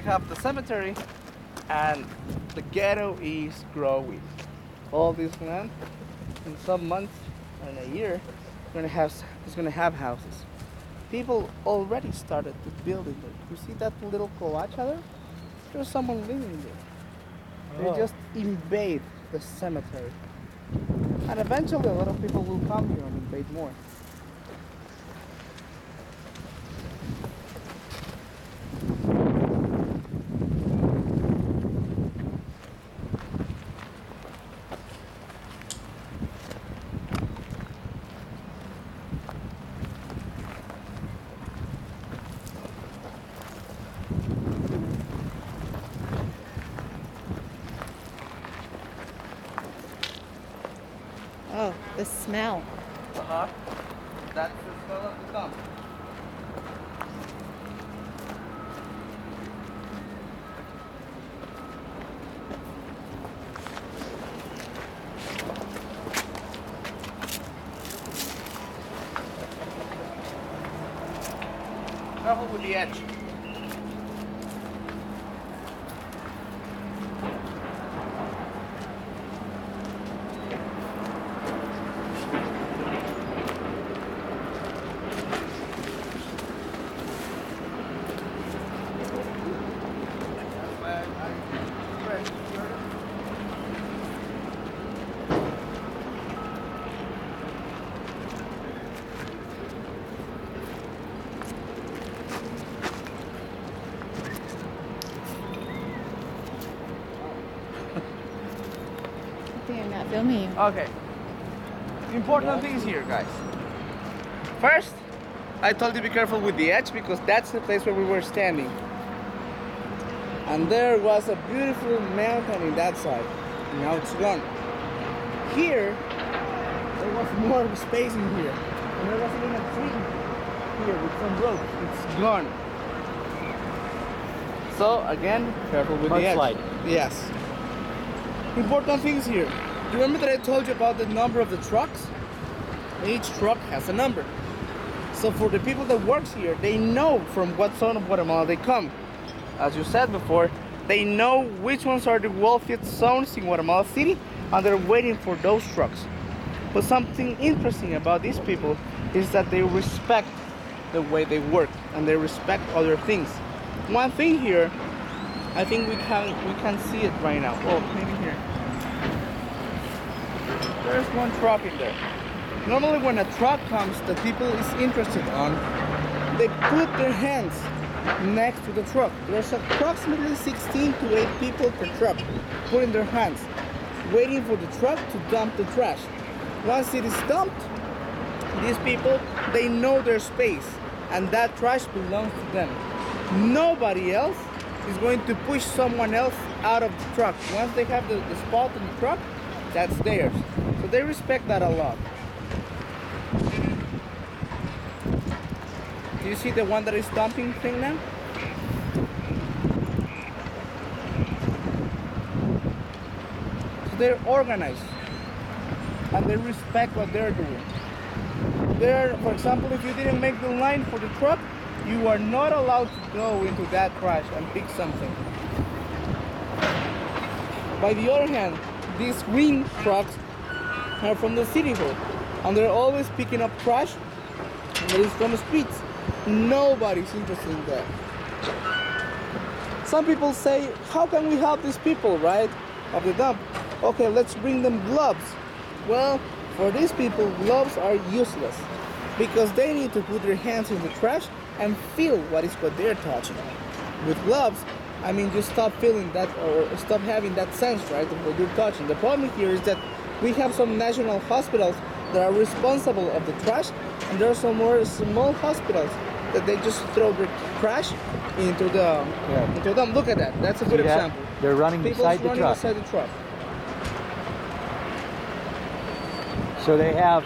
have the cemetery, and the ghetto is growing. All this land, in some months, in a year, it's gonna have houses. People already started to build it. You see that little covacha there? There's someone living there. They just invade the cemetery. And eventually a lot of people will come here and invade more. Oh, the smell. Uh-huh. That's the smell of the dump. Careful with the edge. I think I'm not filming you. Okay. Important things here, guys. First, I told you be careful with the edge because that's the place where we were standing. And there was a beautiful mountain in that side. Now it's gone. Here, there was more space in here. And there was even a tree here with some rope. It's gone. So again, careful with the edge. Mudslide. Yes. Important things here. Do you remember that I told you about the number of the trucks? Each truck has a number. So for the people that works here, they know from what zone of Guatemala they come. As you said before, they know which ones are the wealthiest zones in Guatemala City, and they're waiting for those trucks. But something interesting about these people is that they respect the way they work and they respect other things. One thing here, I think we can see it right now. Oh, maybe here. There's one truck in there. Normally when a truck comes that people is interested on, they put their hands next to the truck. There's approximately 16 to 8 people per truck putting their hands, waiting for the truck to dump the trash. Once it is dumped, these people, they know their space and that trash belongs to them. Nobody else is going to push someone else out of the truck. Once they have the spot in the truck, that's theirs. So they respect that a lot. Do you see the one that is dumping thing now? So they're organized and they respect what they're doing. For example, if you didn't make the line for the truck, you are not allowed to go into that trash and pick something. By the other hand, these green trucks are from the city hall and they're always picking up trash that is from the streets. Nobody's interested in that. Some people say, how can we help these people, right, of the dump? Okay, let's bring them gloves. Well, for these people, gloves are useless because they need to put their hands in the trash and feel what they're touching. With gloves, I mean, you stop feeling that or stop having that sense, right, of what you're touching. The problem here is that we have some national hospitals that are responsible of the trash, and there are some more small hospitals that they just throw their trash into them. Look at that. That's a good example. They're running beside the truck. beside the truck. So they have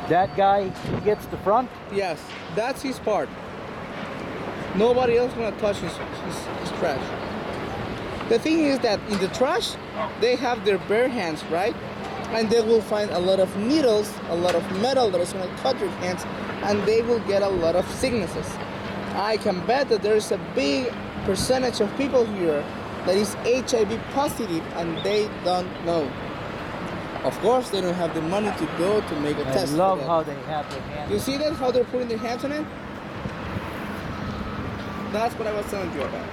that guy, he gets the front? Yes, that's his part. Nobody else gonna touch his trash. The thing is that in the trash, they have their bare hands, right? And they will find a lot of needles, a lot of metal that is gonna cut your hands, and they will get a lot of sicknesses. I can bet that there's a big percentage of people here that is HIV positive and they don't know. Of course, they don't have the money to go to make a test. I love how they have their hands. You see that? How they're putting their hands on it? That's what I was telling you about.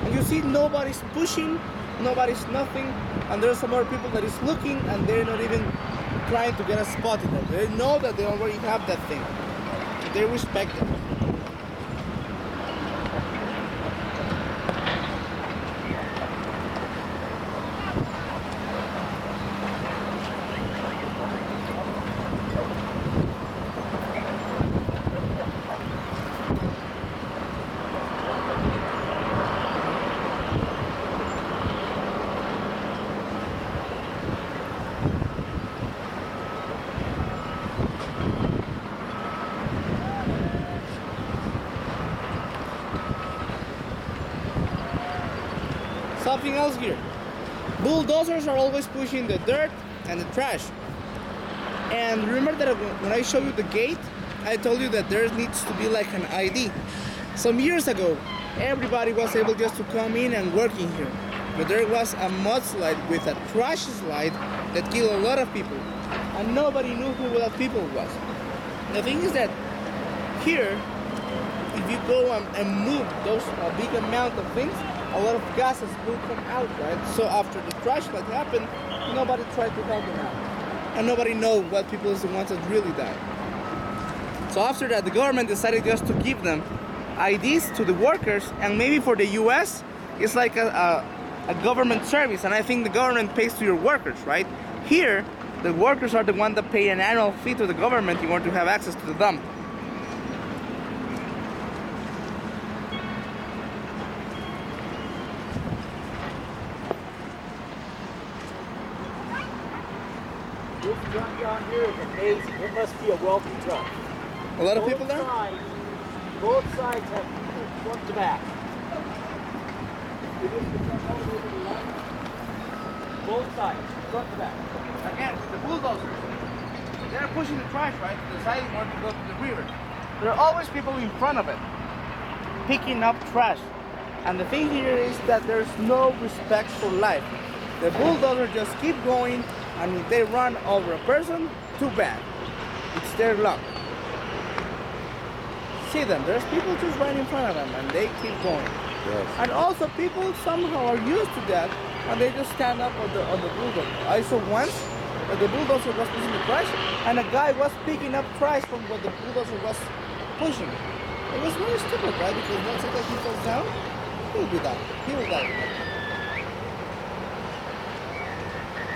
And you see, nobody's pushing, nobody's nothing, and there's some other people that is looking, and they're not even trying to get a spot in it. They know that they already have that thing. They respect it. Something else here. Bulldozers are always pushing the dirt and the trash. And remember that when I showed you the gate, I told you that there needs to be like an ID. Some years ago, everybody was able just to come in and work in here. But there was a mudslide with a trash slide that killed a lot of people. And nobody knew who that people was. The thing is that here, if you go and move those big amount of things, a lot of gases will come out, right? So after the trash slide happened, nobody tried to help them out. And nobody knows what people is the ones that really died. So after that, the government decided just to give them IDs to the workers, and maybe for the US, it's like a government service, and I think the government pays to your workers, right? Here, the workers are the ones that pay an annual fee to the government in order to have access to the dump. This truck down here is amazing. It must be a wealthy truck. A lot of people there? Both sides have people front to back. Both sides, front to back. Again, the bulldozers, they're pushing the trash, right, deciding where to go to the river. There are always people in front of it, picking up trash. And the thing here is that there's no respect for life. The bulldozers just keep going, and if they run over a person, too bad. It's their luck. See them, there's people just right in front of them, and they keep going. Yes. And also people somehow are used to that, and they just stand up on the bulldozer. I saw once that the bulldozer was pushing the trash, and a guy was picking up trash from what the bulldozer was pushing. It was very stupid, right? Because once a guy falls down, he will be down. He will die.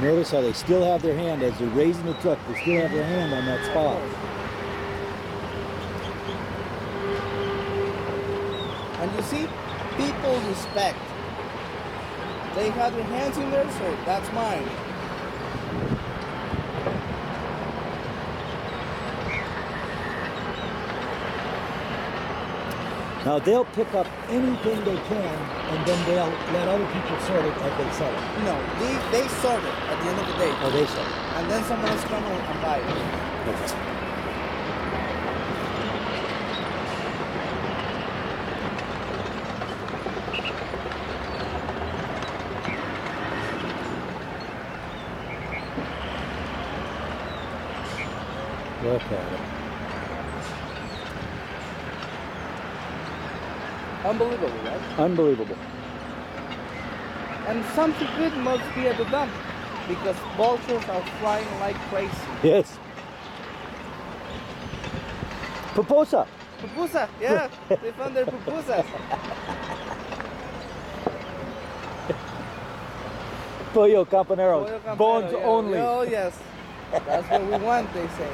Notice how they still have their hand as they're raising the truck. They still have their hand on that spot. And you see, people respect. They have their hands in there, so that's mine. Now they'll pick up anything they can, and then they'll let other people sort it as they sell it. No, they sort it at the end of the day. Oh, they sell it. And then someone else comes and buy it. Okay. Look at it. Unbelievable, right? Unbelievable. And something good must be at the dump, because vultures are flying like crazy. Yes. Pupusa. Pupusa, yeah, they found their pupusas. Pollo Campanero. Pollo Campanero, Bones yeah. only. Oh yes, that's what we want, they say.